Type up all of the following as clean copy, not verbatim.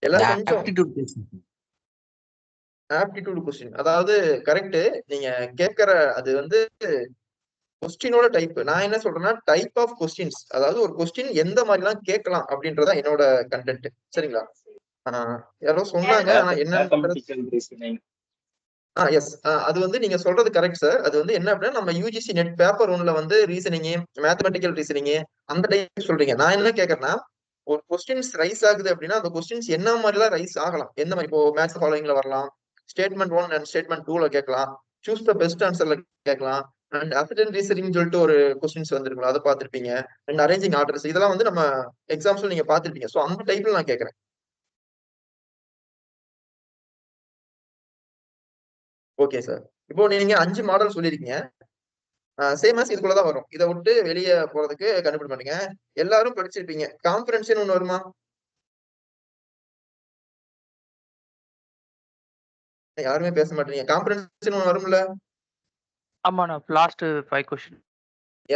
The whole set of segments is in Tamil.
எல்லாரும் கொஞ்சம் ஆப்டிடியூட் கொஸ்டின். ஆப்டிடியூட் கொஸ்டின் அதாவது கரெக்ட். நீங்க கேட்கற அது வந்து கொஸ்டினோட டைப். நான் என்ன சொல்றேன்னா டைப் ஆஃப் கொஸ்டின்ஸ், அதாவது ஒரு கொஸ்டின் எந்த மாதிரி எல்லாம் கேட்கலாம் அப்படின்றதா என்னோட கண்டென்ட். சரிங்களா? யாரோ சொன்னாங்க, ஆனா என்னன்னு மேத்தமெட்டிக்கல் ரீசனிங். எஸ், அது வந்து நீங்க சொல்றது கரெக்ட் சார். அது வந்து என்ன அப்படின்னா நம்ம யூஜிசி நெட் பேப்பர் ஒன்ல வந்து ரீசனிங், மேத்தமெட்டிக்கல் ரீசனிங் அந்த டைப் சொல்றீங்க. நான் என்ன கேட்கறேன்னா ஒரு கொஸ்டின்ஸ் ரைஸ் ஆகுது அப்படின்னா அந்த கொஸ்டின்ஸ் என்ன மாதிரிலாம் ரைஸ் ஆகலாம், எந்த மாதிரி இப்போ மேத்ஸ் ஃபாலோயிங்ல வரலாம், ஸ்டேட்மெண்ட் 1 அண்ட் ஸ்டேட்மெண்ட் 2ல கேட்கலாம், சூஸ் த பெஸ்ட் ஆன்சர்ல கேட்கலாம், அண்ட் அசிடென்ட் ரீசனிங் சொல்லிட்டு ஒரு கொஸ்டின்ஸ் வந்திருக்கும், அதை பார்த்திருப்பீங்க. அண்ட் அரேஞ்சிங் ஆர்டர்ஸ் இதெல்லாம் வந்து நம்ம எக்ஸாம்ஸ்ல நீங்க பார்த்திருப்பீங்க. ஸோ அந்த டைப்ல நான் கேட்கறேன். Okay sir. இப்போ நீங்க 5 மாடல் சொல்லியிருக்கீங்க. சேம் ஆஸ் இதுக்குள்ளதான் வரும். இதை விட்டு வெளியே போறதுக்கு கண்டுபிடி பண்ணுங்க. எல்லாரும் படிச்சிருப்பீங்க, கான்ஃபரன்ஸ் ஒண்ணு வருமா? யாருமே பேச மாட்டீங்க. கான்ஃபரன்ஸ் ஒண்ணு வரும்ல? ஆமாண்ணா, லாஸ்ட் 5 கொஸ்டின்.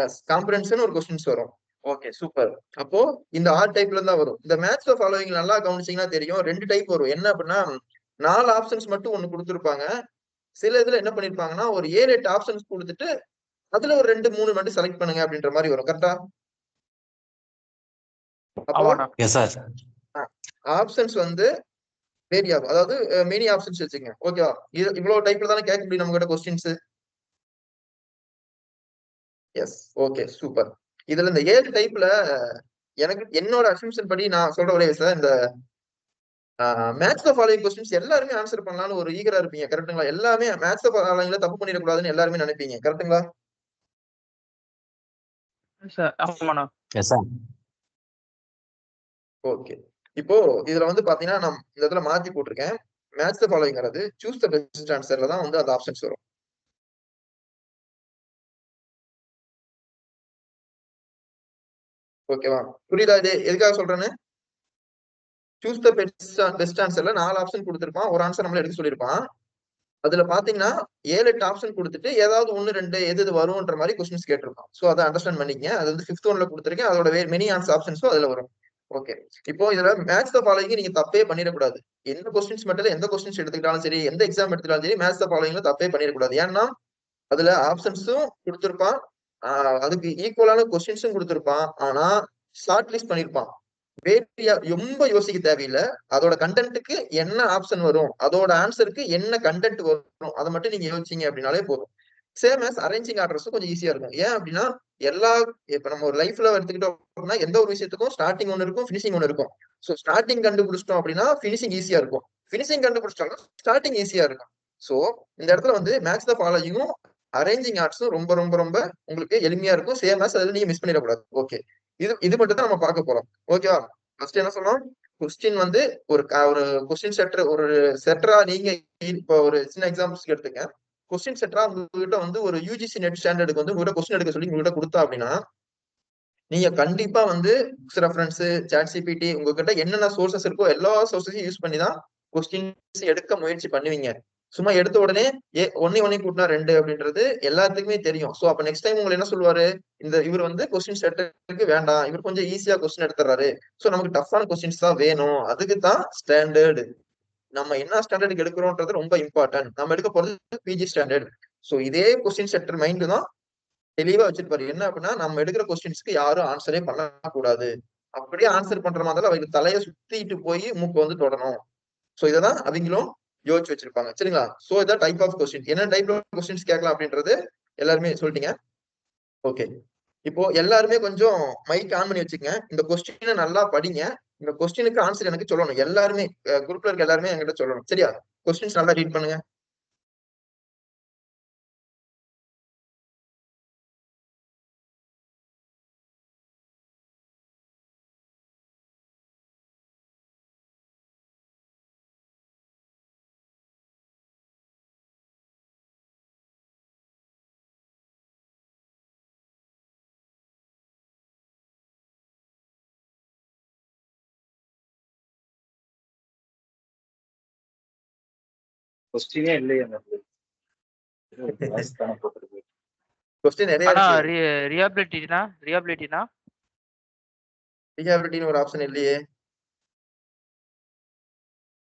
எஸ், கான்ஃபரன்ஸ் ஒரு கொஸ்டின்ஸ் வரும். Okay super. அப்போ இந்த ஆர் டைப்ல தான் வரும். இந்த மேத்ஸ் ஃபாலோவிங் நல்லா கவனிச்சீங்கன்னா தெரியும், 2 டைப் வரும். என்ன அப்படின்னா 4 ஆப்ஷன்ஸ் மட்டும் ஒண்ணு கொடுத்துருப்பாங்க. சில இதுல என்ன பண்ணிருப்பாங்கன்னா ஒரு 7-8 ஆப்ஷன்ஸ் கொடுத்துட்டு அதுல ஒரு 2-3 மட்டும் செலக்ட் பண்ணுங்க அப்படின்ற மாதிரி வரும். கரெக்டா? அப்போ ஆப்ஷன்ஸ் வந்து வேரி ஆகும். அதாவது மெனி ஆப்ஷன்ஸ் வச்சுக்கங்க. ஓகேவா? இவ்வளவு டைப்ல தானே கேட்க முடியும் நம்ம கிட்ட கொஸ்டின்ஸ். S, okay super. இதுல இந்த 7 டைப்ல எனக்கு என்னோட அசம்ஷன் படி நான் சொல்ற ஒரே விஷயம், இந்த மேத்ஸ் ஃபாலோயிங் கொஸ்டின்ஸ் எல்லாருமே ஆன்சர் பண்ணலாம்னு ஒரு ஈகரா இருப்பீங்க. கரெக்ட்டுங்களா? எல்லாமே மேத்ஸ் ஃபாலோயிங்ல தப்பு பண்ணிடக்கூடாதுன்னு எல்லாருமே நினைப்பீங்க. கரெக்ட்டுங்களா? ஆமாண்ணா. ஓகே. இப்போ இதுல வந்து பாத்தீங்கன்னா நான் இந்த இடத்துல மாத்தி போட்டிருக்கேன். மேத்ஸ் ஃபாலோயிங்கிறது சூஸ் த பெஸ்ட் ஆன்சர்ல தான் வந்து அந்த ஆப்ஷன்ஸ் வரும். ஓகேவா? புரியுதா இது எதுக்காக சொல்றேன்னு? சூஸ் த பெஸ்ட் ஆன்சர்ல 4 ஆப்ஷன் கொடுத்திருப்பான், ஒரு ஆன்சர் நம்மள எடுக்க சொல்லியிருப்பான். அதுல பாத்தீங்கன்னா 7-8 ஆப்ஷன் கொடுத்துட்டு ஏதாவது 1-2 எது வரும்ன்ற மாதிரி கொஸ்டின்ஸ் கேட்டிருப்பான். சோ அதை அண்டர்ஸ்டாண்ட் பண்ணிக்கங்க. அது வந்து 5th ஒன்ல கொடுத்திருக்கேன். அதோட மெனி ஆன்சர் ஆப்ஷன்ஸும் அதுல வரும். ஓகே. இப்போ இதுல மேத்ஸ் ஃபாலோயிங் நீங்க தப்பே பண்ணிடக்கூடாது. எந்த கொஸ்டின்ஸ் மட்டும் எந்த கொஸ்டின்ஸ் எடுத்துக்கிட்டாலும் சரி, எந்த எக்ஸாம் எடுத்துக்கிட்டாலும் சரி, மேத்ஸ் ஃபாலோயிங்ல தப்பே பண்ணிடக்கூடாது. ஏன்னா அதுல ஆப்ஷன்ஸும் கொடுத்திருப்பான், அதுக்கு ஈக்குவலான கொஸ்டின்ஸும் கொடுத்திருப்பான். ஆனா ஷார்ட் லிஸ்ட் பண்ணிருப்பான். ரொம்ப யோசிக்க தேவையில்லை. அதோட கண்டென்ட்டுக்கு என்ன ஆப்ஷன் வரும், அதோட ஆன்சருக்கு என்ன கண்டென்ட் வரும், அதை மட்டும் நீங்க யோசிச்சீங்க அப்படின்னாலே போதும். சேம் ஆஸ் அரேஞ்சிங் ஆர்டர்ஸும் கொஞ்சம் ஈஸியா இருக்கும். ஏன் அப்படின்னா இப்ப நம்ம ஒரு லைஃப்ல எடுத்துக்கிட்டோம் அப்படின்னா எந்த ஒரு விஷயத்துக்கும் ஸ்டார்டிங் ஒன்னு இருக்கும், பினிஷிங் ஒன்னு இருக்கும். சோ ஸ்டார்டிங் கண்டுபிடிச்சிட்டோம் அப்படின்னா பினிஷிங் ஈஸியா இருக்கும். பினிஷிங் கண்டுபிடிச்சிட்டாலும் ஸ்டார்டிங் ஈஸியா இருக்கும். சோ இந்த இடத்துல வந்து மேத்ஸ் த ஃபாலோயிங்கும் அரேஞ்சிங் ஆர்ட்ஸும் ரொம்ப ரொம்ப ரொம்ப உங்களுக்கு எளிமையா இருக்கும். சேம் ஆஸ் அதுல நீங்க மிஸ் பண்ணிடக்கூடாது. ஓகே, இது மட்டும் தான் நம்ம பார்க்க போறோம். ஓகேவா? ஃபர்ஸ்ட் என்ன சொன்னோம்? கொஸ்டின் வந்து ஒரு கொஸ்டின் செட்டர், ஒரு செட்டரா நீங்க இப்போ ஒரு சின்ன எக்ஸாம்பிள்ஸ்க்கு எடுத்துங்க. கொஸ்டின் செட்டரா உங்ககிட்ட வந்து ஒரு யூஜிசி நெட் ஸ்டாண்டர்டுக்கு வந்து உங்ககிட்ட கொஸ்டின் எடுக்க சொல்லி உங்ககிட்ட கொடுத்தா அப்படின்னா நீங்க கண்டிப்பா வந்து புக்ஸ் ரெஃபரன்ஸ், ChatGPT உங்ககிட்ட என்னென்ன சோர்சஸ் இருக்கோ எல்லா சோர்சஸையும் யூஸ் பண்ணி தான் கொஸ்டின்ஸ் எடுக்க முயற்சி பண்ணுவீங்க. சும்மா எடுத்த உடனே ஒன்னே கூட்டினா 2 அப்படின்றது எல்லாத்துக்குமே தெரியும். சோ அப்ப நெக்ஸ்ட் டைம் உங்களை என்ன சொல்லுவாரு, இவர் வந்து கொஸ்டின் செட்டருக்கு வேண்டாம், இவர் கொஞ்சம் ஈஸியா கொஸ்டின் எடுத்துறாரு, சோ நமக்கு டஃப்பான கொஸ்டின்ஸ் தான் வேணும். அதுக்கு தான் ஸ்டாண்டர்டு. நம்ம என்ன ஸ்டாண்டர்டுக்கு எடுக்கிறோம்ன்றது ரொம்ப இம்பார்ட்டன்ட். நம்ம எடுக்க போறது பிஜி ஸ்டாண்டர்ட். சோ இதே கொஸ்டின் செட்டர் மைண்ட் தான் தெளிவா வச்சிருப்பாரு. என்ன அப்படின்னா நம்ம எடுக்கிற கொஸ்டின்ஸ்க்கு யாரும் ஆன்சரே பண்ணக்கூடாது. அப்படியே ஆன்சர் பண்ற மாதிரி அவங்களுக்கு தலையை சுத்திட்டு போய் மூக்கு வந்து தொடணும். சோ இததான் அவங்களும் யோசிச்சு வச்சிருப்பாங்க. சரிங்களா? சோ இதான் டைப் ஆஃப் கொஸ்டின். என்ன டைப் ஆஃப் கொஸ்டின்ஸ் கேட்கலாம் அப்படின்றது எல்லாருமே சொல்லிட்டீங்க. ஓகே, இப்போ எல்லாருமே கொஞ்சம் மைக் ஆன் பண்ணி வச்சுக்கங்க. இந்த கொஸ்டினை நல்லா படிங்க. இந்த கொஸ்டினுக்கு ஆன்சர் எனக்கு சொல்லணும். எல்லாருமே குரூப்ல இருக்க எல்லாருமே என்கிட்ட சொல்லணும். சரியா? கொஸ்டின்ஸ் நல்லா ரீட் பண்ணுங்க. கொஸ்டினே இல்லையே போட்டிருக்கு. கொஸ்டின் நிறைய இருக்கு. ரியாபிலிட்டினா ரியாபிலிட்டின்னு ஒரு ஆப்ஷன் இல்லையே.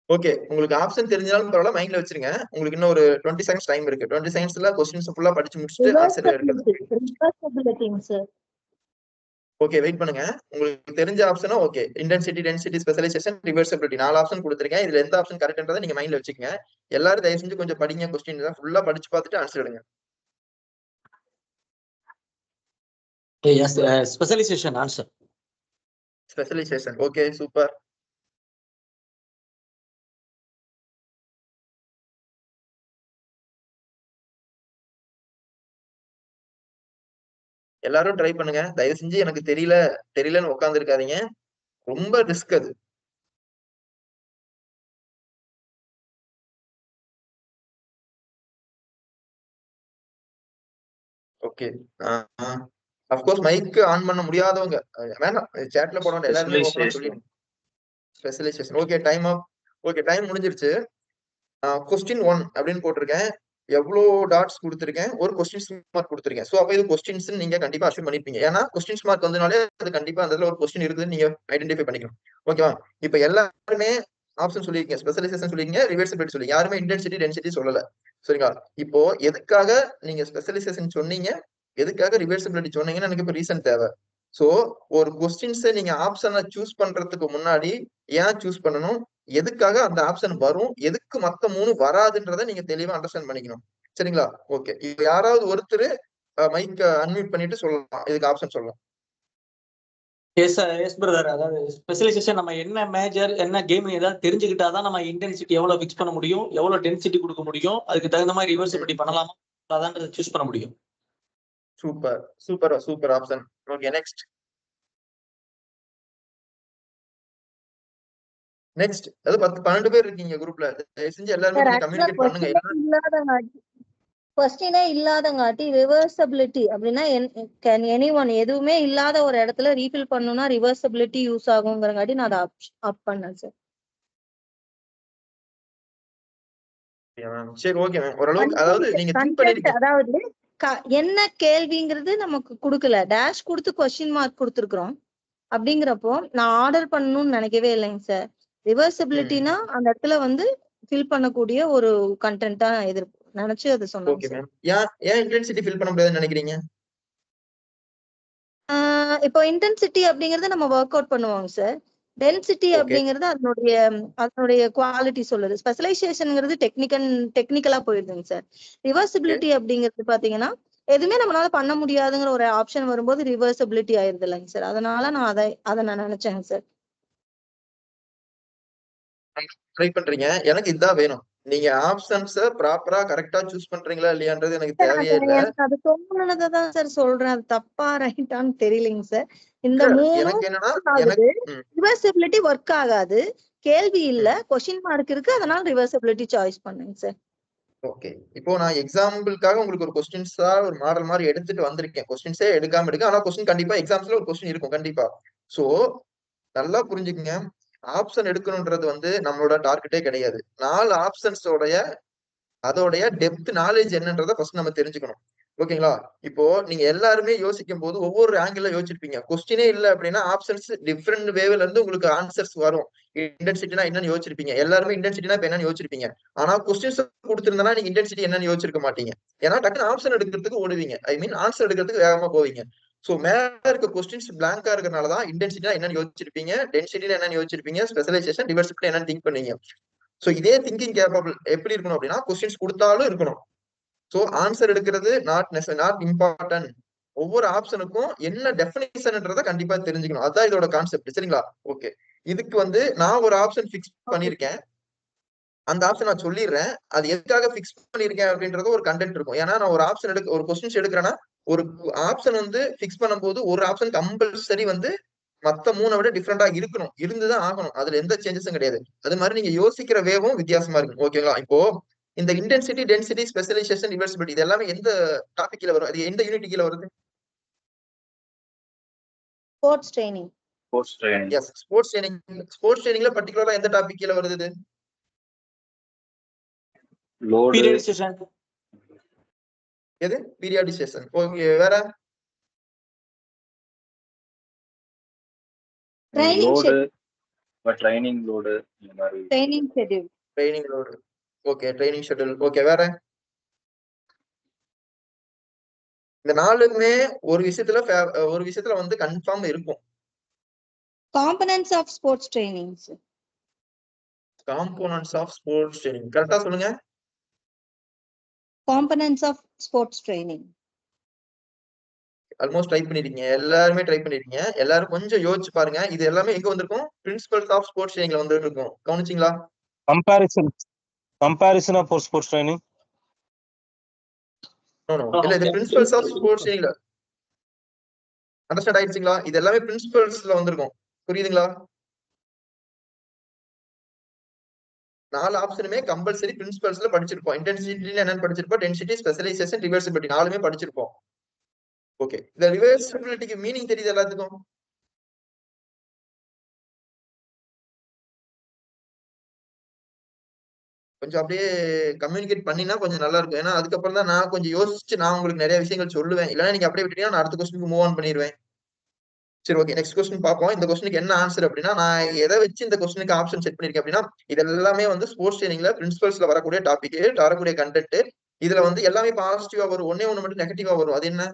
ஓகே, உங்களுக்கு ஆப்ஷன் தெரிஞ்சாலும் பரவாயில்ல, மைண்ட்ல வச்சிருங்க. உங்களுக்கு இன்னும் ஒரு 20 செகண்ட்ஸ் டைம் இருக்கு. 20 செகண்ட்ஸ்ல கொஸ்டின்ஸ் ஃபுல்லா படிச்சு முடிச்சுட்டு ஆன்சர் எடுக்கிறது. ரிவர்சபிலிட்டிங்க சார். ஓகே, வெயிட் பண்ணுங்க. உங்களுக்கு தெரிஞ்ச ஆப்ஷனா okay. Intensity, density, specialisation, reversibility 4 option கொடுத்திருக்கேன். இதுல எந்த ஆப்ஷன் கரெக்ட்ன்றதை நீங்க மைண்ட்ல வச்சுக்கங்க. எல்லாரும் தயவு செஞ்சு கொஞ்சம் படிங்க. கொஸ்டின் ஃபுல்லா படிச்சு பார்த்துட்டு ஆன்சர் எடுங்க. Yes, specialization answer. Specialization. Okay, super. எல்லாரும் ட்ரை பண்ணுங்க. தயவு செஞ்சு எனக்கு தெரியலன்னு உட்கார்ந்து இருக்காதீங்க. ரொம்ப ரிஸ்க் அது. ஓகே. அஃப்கோர்ஸ் மைக் ஆன் பண்ண முடியாதவங்க வேணாம், சாட்ல போட வேண்டாம், எல்லாருமே ஓபனா சொல்லிடுங்க. Specialization. Okay, time up. Okay, time முடிஞ்சிருச்சு. கொஸ்டின் 1 அப்படின்னு போட்டிருக்கேன். எவ்வளவு டாட்ஸ் கொடுத்திருக்கேன், ஒரு கொஸ்டின்ஸ் மார்க் கொடுத்திருக்கேன். சோ அப்ப இது கொஸ்டின்ஸ் நீங்க கண்டிப்பா அஷ்யூம் பண்ணிருப்பீங்க. ஏன்னா கொஸ்டின்ஸ் மார்க் வந்தனாலே அது கண்டிப்பா அந்த ஒரு கொஸ்டின் இருக்குதுன்னு நீங்க ஐடென்டிஃபை பண்ணிக்கணும். ஓகேவா? இப்ப எல்லாருமே ஆப்ஷன் சொல்லிருக்கீங்க, ஸ்பெஷலைசேஷன் சொல்லிருக்கீங்க, ரிவர்சிபிலிட்டி சொல்லி, யாருமே இன்டென்சிட்டி டென்சிட்டி சொல்லல. சரிங்களா? இப்போ எதுக்காக நீங்க ஸ்பெஷலைசேஷன் சொன்னீங்க, எதுக்காக ரிவர்சிபிலிட்டி சொன்னீங்கன்னு எனக்கு இப்ப ரீசன் தேவை. சோ ஒரு கொஸ்டின்ஸ் நீங்க ஆப்ஷனை சூஸ் பண்றதுக்கு முன்னாடி ஏன் சூஸ் பண்ணணும், எதுக்காக அந்த ஆப்ஷன் வரும், எதுக்கு மத்த 3 வராதுன்றதை நீங்க தெளிவா அண்டர்ஸ்டாண்ட் பண்ணிக்கணும். சரிங்களா? ஓகே, இப்ப யாராவது ஒருத்தர் மைக்க அன்மியூட் பண்ணிட்டு சொல்லலாம், இதுக்கு ஆப்ஷன் சொல்லலாம். Yes yes brother. அதாவது ஸ்பெஷலைசேஷன் நம்ம என்ன மேஜர் என்ன கேம் ஏதாவது தெரிஞ்சுக்கிட்டாதான் நம்ம இன்டென்சிட்டி எவ்வளவு ஃபிக்ஸ் பண்ண முடியும், எவ்வளவு டென்சிட்டி கொடுக்க முடியும், அதுக்கு தகுந்த மாதிரி ரிவர்சிபிலிட்டி பண்ணலாமா அதான் சூஸ் பண்ண முடியும். Super super super option. Okay, next. Next. அது 10-12 பேர் இருக்கீங்க குரூப்ல. தயவு செஞ்சு எல்லாரும் கொஞ்சம் கம்யூனிகேட் பண்ணுங்க. கொஸ்டினே இல்லாதங்காட்டி ரிவர்சபிலிட்டி அப்படின்னா கேன் எனிஒன் எதுவுமே இல்லாத ஒரு இடத்துல ரீஃபில் பண்ணனும்னா ரிவர்சபிலிட்டி யூஸ் ஆகும்ங்கறங்காட்டி நான் அதை அப் பண்ணேன் சார். சரி, ஓகே மேம். ஓரளவுக்கு அதாவது நீங்க திங்க் பண்ணிருக்கீங்க. அதாவது என்ன கேள்விங்கிறது நமக்கு கொடுக்கல, டேஷ் கொடுத்து கொஸ்டின் மார்க் கொடுத்துருக்கோம். அப்படிங்கிறப்போ நான் ஆர்டர் பண்ணணும்னு நினைக்கவே இல்லைங்க சார். ரிவர்சபிலிட்டினா அந்த இடத்துல வந்து ஃபில் பண்ணக்கூடிய ஒரு கண்டென்ட்டா நினைச்சு அதை சொன்னேன். Okay ma'am. ஏன் இன்டென்சிட்டி ஃபில் பண்ண முடியாதுன்னு நினைக்கிறீங்க? இப்போ இன்டென்சிட்டி அப்படிங்கறது நம்ம ஒர்க் அவுட் பண்ணுவோங்க சார். டென்சிட்டி அப்படிங்கிறது அதனுடைய குவாலிட்டி சொல்லுது. ஸ்பெஷலைசேஷன்ங்கிறது டெக்னிக்கலா போயிடுதுங்க சார். ரிவர்சிபிலிட்டி அப்படிங்கிறது பாத்தீங்கன்னா எதுவுமே நம்மளால பண்ண முடியாதுங்கிற ஒரு ஆப்ஷன் வரும்போது ரிவர்சிபிலிட்டி ஆயிருது இல்லைங்க சார். அதனால நான் அதை நான் நினைச்சேங்க சார். ட்ரை பண்றீங்க, எனக்கு இதுதான் வேணும். நீங்க ஆப்ஷன்ஸ் ப்ராப்பரா கரெக்டா சூஸ் பண்றீங்களா இல்லையான்றது எனக்கு தேவையே இல்ல. அது தோணுனதான் சார் சொல்றேன். அது தப்பா ரைட்டான்னு தெரியலங்க சார். இந்த எனக்கு என்னன்னா ரிவர்சிபிலிட்டி ஒர்க் ஆகாது, கேள்வி இல்ல, கொஸ்டின் மார்க் இருக்கு, அதனால ரிவர்சிபிலிட்டி சாய்ஸ் பண்ணுங்க சார். ஓகே, இப்போ நான் எக்ஸாம்பிளுக்காக உங்களுக்கு ஒரு கொஸ்டின்ஸா ஒரு மாடல் மாதிரி எடுத்துட்டு வந்திருக்கேன். கொஸ்டின்ஸே எடுக்காம இருக்கு, ஆனா கொஸ்டின் கண்டிப்பா எக்ஸாம்ஸ்ல ஒரு கொஸ்டின் இருக்கும் கண்டிப்பா. சோ நல்லா புரிஞ்சுக்குங்க, ஆப்ஷன் எடுக்கணும்ன்றது வந்து நம்மளோட டார்கெட்டே கிடையாது. 4 ஆப்ஷன்ஸோடைய அதோடைய டெப்த் நாலேஜ் என்னன்றதை ஃபர்ஸ்ட் நம்ம தெரிஞ்சுக்கணும். ஓகேங்களா? இப்போ நீங்க எல்லாருமே யோசிக்கும் போது ஒவ்வொரு ஆங்கிள் யோசிச்சிருப்பீங்க. கொஸ்டினே இல்ல அப்படின்னா ஆப்ஷன்ஸ் டிஃப்ரெண்ட் வேவ்ல இருந்து உங்களுக்கு ஆன்சர்ஸ் வரும். இன்டென்சிட்டினா என்னன்னு யோசிச்சிருப்பீங்க. எல்லாருமே இன்டென்சிட்டினா இப்ப என்னன்னு யோசிச்சிருப்பீங்க. ஆனா கொஸ்டின்ஸ் கொடுத்திருந்தா நீங்க இன்டென்சிட்டி என்னன்னு யோசிச்சிருக்க மாட்டீங்க. ஏன்னா டக்குனு ஆப்ஷன் எடுக்கிறதுக்கு ஓடுவீங்க. ஐ மீன் ஆன்சர் எடுக்கிறதுக்கு வேகமா போவீங்க. சோ மேல இருக்க கொஸ்டின்ஸ் பிளாங்கா இருக்கறனாலதான் இன்டென்சிட்டினா என்னன்னு யோசிச்சிருப்பீங்க, டென்சிட்டினா என்னன்னு யோசிச்சிருப்பீங்க, ஸ்பெஷலைசேஷன், ரிவர்சிபிலிட்டி என்னன்னு திங்க் பண்ணீங்க. சோ இதே திங்கிங் கேப்பபிள் எப்படி இருக்கணும் அப்படின்னா கொஸ்டின்ஸ் கொடுத்தாலும் இருக்கணும். சோ ஆன்சர் எடுக்கிறது நாட் இம்பார்ட்டன்ட். ஒவ்வொரு ஆப்ஷனுக்கும் என்ன டெஃபினிஷன்ன்றத கண்டிப்பா தெரிஞ்சுக்கணும். அதான் இதோட கான்செப்ட். சரிங்களா? ஓகே, இதுக்கு வந்து நான் ஒரு ஆப்ஷன் பிக்ஸ் பண்ணிருக்கேன். அந்த ஆப்ஷன் நான் சொல்லிடுறேன். அது எதுக்காக பிக்ஸ் பண்ணிருக்கேன் அப்படின்றது ஒரு கண்டென்ட் இருக்கும். ஏன்னா நான் ஒரு ஆப்ஷன் ஒரு கொஸ்டின்ஸ் எடுக்கிறேன்னா ஒரு ஆப்ஷன் வந்து பிக்ஸ் பண்ணும்போது ஒரு ஆப்ஷன் கம்பல்சரி வந்து மத்த 3 விட டிஃபரெண்டா இருக்கணும், இருந்துதான் ஆகணும். அதுல எந்த சேஞ்சஸும் கிடையாது. அது மாதிரி நீங்க யோசிக்கிற வேவும் வித்தியாசமா இருக்கும். ஓகேங்களா? இப்போ இந்த இன்டென்சிட்டி, டென்சிட்டி, ஸ்பெஷலைசேஷன், ரிவர்சிபிலிட்டி இது எல்லாமே எந்த டாபிக் கீழ வரும்? அது எந்த யூனிட் கீழ வருது? Sports training. Yes, sports training. Sports ட்ரெய்னிங்ல பர்టిక్యులரா எந்த டாபிக் கீழ வருது இது? Load periodisation. எது? பீரியாடிசேஷன். ஓகே, வேற? Training schedule. ட்ரைனிங் லோடு இந்த மாதிரி training schedule. Training load. Okay, training schedule. Okay, வேற இந்த நாலுமே ஒரு விஷயத்துல வந்து கன்ஃபார்ம் இருக்கும். Components of sports training. Components of sports training கரெக்டா சொல்லுங்க. Components of sports training. Almost try பண்ணிருக்கீங்க, எல்லாருமே ட்ரை பண்ணிருக்கீங்க. எல்லாரும் கொஞ்சம் யோசிச்சு பாருங்க. இது எல்லாமே எங்க வந்திருக்கும்? பிரின்சிபல்ஸ் ஆஃப் ஸ்போர்ட்ஸ் ட்ரைனிங்ல வந்து இருக்கும். கவனிச்சிங்களா? Comparison of sports training. இல்ல, இது பிரின்சிபல்ஸ் ஆஃப் ஸ்போர்ட்ஸ் ட்ரைனிங்ல. அண்டர்ஸ்டாண்ட் ஆயிடுச்சுங்களா? இது எல்லாமே பிரின்சிபல்ஸ்ல வந்திருக்கும். புரியுதுங்களா? 4 ஆப்ஷனுமே கம்பல்சரி பிரின்சிபல்ஸ்ல படிச்சிருப்போம். இன்டென்சிட்டி என்னன்னு படிச்சிருப்போம், டென்சிட்டி, ஸ்பெஷலைசேஷன், ரிவர்சிபிலிட்டி நாலுமே படிச்சிருப்போம். ஓகே, இந்த ரிவர்சிபிலிட்டிக்கு மீனிங் தெரியுது எல்லாத்துக்கும்? கொஞ்சம் அப்படியே கம்யூனிகேட் பண்ணினா கொஞ்சம் நல்லா இருக்கும். ஏன்னா அதுக்கப்புறம் தான் நான் கொஞ்சம் யோசிச்சு நான் உங்களுக்கு நிறைய விஷயங்கள் சொல்லுவேன். இல்லைன்னா நீங்க அப்படியே விட்டீங்கன்னா நான் அடுத்த கொஸ்டினுக்கு மூவ் ஆன் பண்ணிடுவேன். சரி, ஓகே, நெக்ஸ்ட் கொஸ்டின் பார்ப்போம். இந்த கொஸ்டினுக்கு என்ன ஆன்சர் அப்படின்னா, நான் எதை வச்சு இந்த கொஸ்டினுக்கு ஆப்ஷன் செட் பண்ணிருக்கேன் அப்படின்னா, இது எல்லாமே வந்து ஸ்போர்ட்ஸ் ட்ரைனிங்ல பிரின்சிபல்ஸ்ல வரக்கூடிய டாபிக், வரக்கூடிய கண்டென்ட். இதுல வந்து எல்லாமே பாசிட்டிவா வரும், ஒன்னே ஒண்ணு மட்டும் நெகட்டிவா வரும். அது என்ன?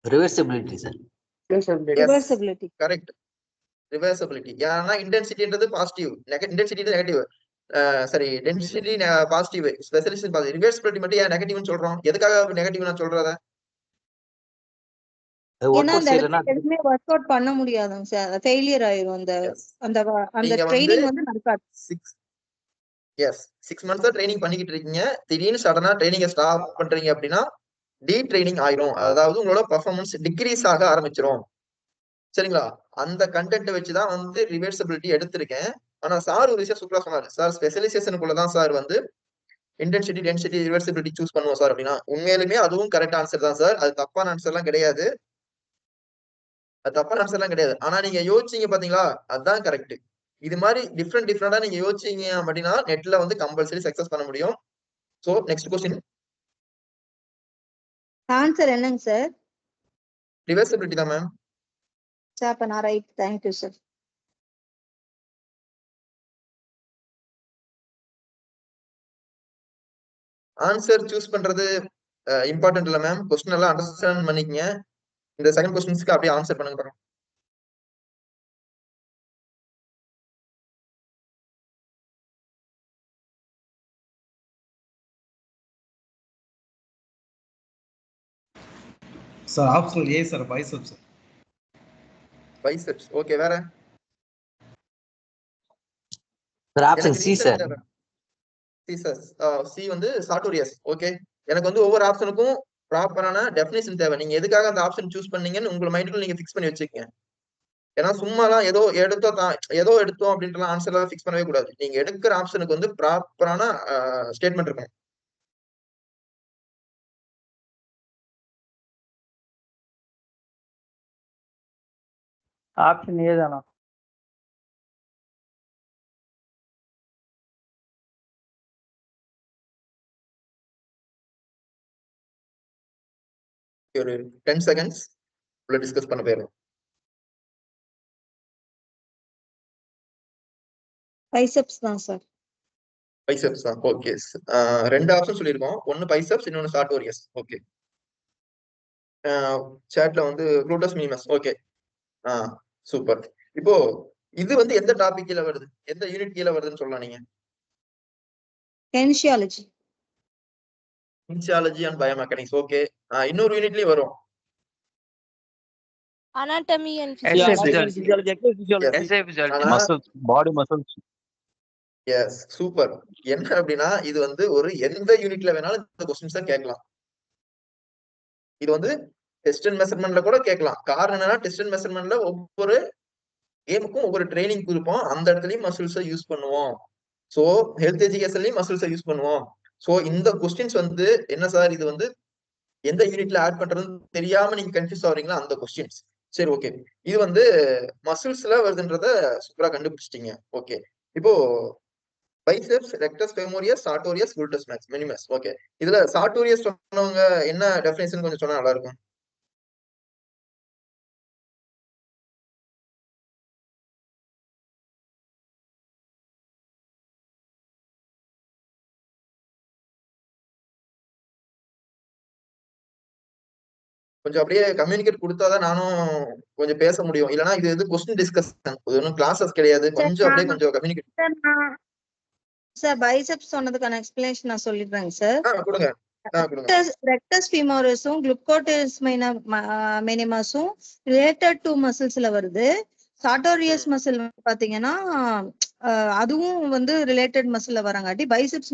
ரிவர்சிபிலிட்டி சார். ரிவர்சிபிலிட்டி. கரெக்ட், ரிவர்சிபிலிட்டி. ஏன்னா இன்டென்சிட்டின்றது பாசிட்டிவ், இன்டென்சிட்டி நெகட்டிவ். சரி, டென்சிட்டி பாசிட்டிவ், ஸ்பெஷலிஸ்ட் பாசிட்டிவ். ரிவர்சிபிலிட்டி மட்டும் ஏன் நெகட்டிவ்னு சொல்றோம்? எதுக்காக நெகட்டிவ் நான் சொல்றத? ஏன்னா அந்த இடத்துல எதுவுமே ஒர்க் அவுட் பண்ண முடியாதுங்க சார், ஃபெயிலியர் ஆயிரும். அந்த அந்த அந்த ட்ரைனிங் வந்து நடக்காது. 6 மந்த்ஸ் தான் ட்ரைனிங் பண்ணிக்கிட்டு இருக்கீங்க. திடீர்னு சடனா ட்ரைனிங்கை ஸ்டாப் பண்றீங்க அப்படின்னா டி ட்ரைனிங் ஆயிரும். அதாவது உங்களோட பெர்ஃபார்மன்ஸ் டிக்ரீஸ் ஆக ஆரம்பிச்சிரும். சரிங்களா? அந்த கண்டென்ட் வச்சுதான் வந்து ரிவர்சிபிலிட்டி எடுத்திருக்கேன். ஆனா சார் ஒரு விஷயம் சூப்பரா சொன்னாரு. சார் ஸ்பெஷலைசேஷனுக்குள்ளதான் சார் வந்து இன்டென்சிட்டி, டென்சிட்டி, ரிவர்சிபிலிட்டி சூஸ் பண்ணுவோம் சார் அப்படின்னா, உண்மையிலுமே அதுவும் கரெக்ட் ஆன்சர் தான் சார். அது தப்பான ஆன்சர் எல்லாம் கிடையாது. ஆனா நீங்க யோசிச்சீங்க பாத்தீங்களா, அதுதான் கரெக்ட். இது மாதிரி டிஃப்ரெண்டா நீங்க யோசிச்சீங்க அப்படின்னா நெட்ல வந்து கம்பல்சரி சக்சஸ் பண்ண முடியும். So next question. ஆன்சர் என்னங்க சார்? ரிவர்சிபிலிட்டி தான் மேம். சார் அப்ப நான் right. Thank you sir. Answer choose பண்றது இம்பார்ட்டன்ட் இல்ல மேம். கொஸ்டின் எல்லாம் அண்டர்ஸ்டாண்ட் பண்ணிக்கங்க. இந்த செகண்ட் கொஸ்டின்ஸ்க்கு அப்படியே ஆன்சர் பண்ணுங்க பாருங்க. Sir option A sir, biceps. Biceps. Okay, வேற? Sir option C sir. C வந்து சார்ட்டோரியஸ். ஓகே, எனக்கு வந்து ஒவ்வொரு ஆப்ஷனுக்கும் ப்ராப்பரான டெஃபினிஷன் தேவை. நீங்க எதுக்காக அந்த ஆப்ஷன் சூஸ் பண்ணீங்கன்னு உங்க மைண்டுக்குள்ள நீங்க ஃபிக்ஸ் பண்ணி வச்சுக்கங்க. ஏன்னா சும்மாலாம் ஏதோ எடுத்தோம் அப்படின்ற ஆன்சர் எல்லாம் ஃபிக்ஸ் பண்ணவே கூடாது. நீங்க எடுக்கிற ஆப்ஷனுக்கு வந்து ப்ராப்பரான ஸ்டேட்மெண்ட் இருக்கணும். ஆப்ஷன் ஏ தானா? ஒரு 10 செகண்ட்ஸ் உள்ள டிஸ்கஸ் பண்ண போயிடும். பைசெப்ஸ் தான் சார். பைசெப்ஸ் தான். ஓகே, 2 ஆப்ஷன் சொல்லியிருக்கோம். ஒன்னு பைசெப்ஸ், இன்னொன்னு சார்ட்டோரியஸ். ஓகே, சாட்ல வந்து குளூட்டஸ் மினிமஸ். Okay, super. இப்போ இது வந்து எந்த டாபிக் கீழ வருது, எந்த யூனிட் கீழ வருதுன்னு சொல்லலாம் நீங்க? Kinesiology. Physiology and biomechanics. Okay, இன்னொரு யூனிட்லயும் வரும். anatomy and body muscles. Yes, super. என்ன அப்படின்னா இது வந்து ஒரு எந்த யூனிட்ல வேணாலும் இந்த கொஸ்டின்ஸ் கேட்கலாம். இது வந்து டெஸ்ட் அண்ட் மெஷர்மெண்ட்ல கூட கேட்கலாம். காரணம் என்னன்னா டெஸ்ட் அண்ட் மெஷர்மெண்ட்ல ஒவ்வொரு கேமுக்கும் ஒவ்வொரு ட்ரைனிங் கொடுப்போம். அந்த இடத்துலயும் மசில்ஸை யூஸ் பண்ணுவோம். சோ ஹெல்த் எஜுகேஷன்லயும் மசில்ஸை யூஸ் பண்ணுவோம். சோ இந்த கொஸ்டின்ஸ் வந்து என்ன சார், இது வந்து எந்த யூனிட்ல ஆட் பண்றதுன்னு தெரியாம நீங்க கன்ஃபியூஸ் ஆவறீங்களா, அந்த கொஸ்டின்ஸ். சரி, ஓகே, இது வந்து மசில்ஸ்ல வருதுன்றத சூப்பரா கண்டுபிடிச்சிட்டீங்க. ஓகே, இப்போ பைசெப்ஸ், ரெக்டஸ் ஃபெமோரியஸ், சார்ட்டோரியஸ், குளூட்டஸ் மினிமஸ். ஓகே, இதுல சார்ட்டோரியஸ் சொன்னவங்க என்ன டெஃபினேஷன் கொஞ்சம் சொன்னா நல்லா இருக்கும். கொஞ்சம் அப்படியே கம்யூனிகேட் கொடுத்தாதான் நானும் கொஞ்சம் பேச முடியும். இல்லைன்னா இது கொஸ்டின் டிஸ்கஷன், இது ஒன்றும் கிளாஸஸ் கிடையாது. கொஞ்சம் அப்படியே கொஞ்சம் கம்யூனிகேட். சார் பைசெப்ஸ் சொன்னதுக்கான எக்ஸ்பிளனேஷன் நான் சொல்லிடுறேங்க சார். கொடுங்க. ரெக்டஸ் ஃபீமோரஸும் குளுக்கோட்டஸ் மினிமஸும் ரிலேட்டட் டு மசில்ஸ்ல வருது. சார்ட்டோரியஸ் மசில் பாத்தீங்கன்னா அதுவும் வந்து ரிலேட்டட் மசில்ல வரங்காட்டி பைசெப்ஸ்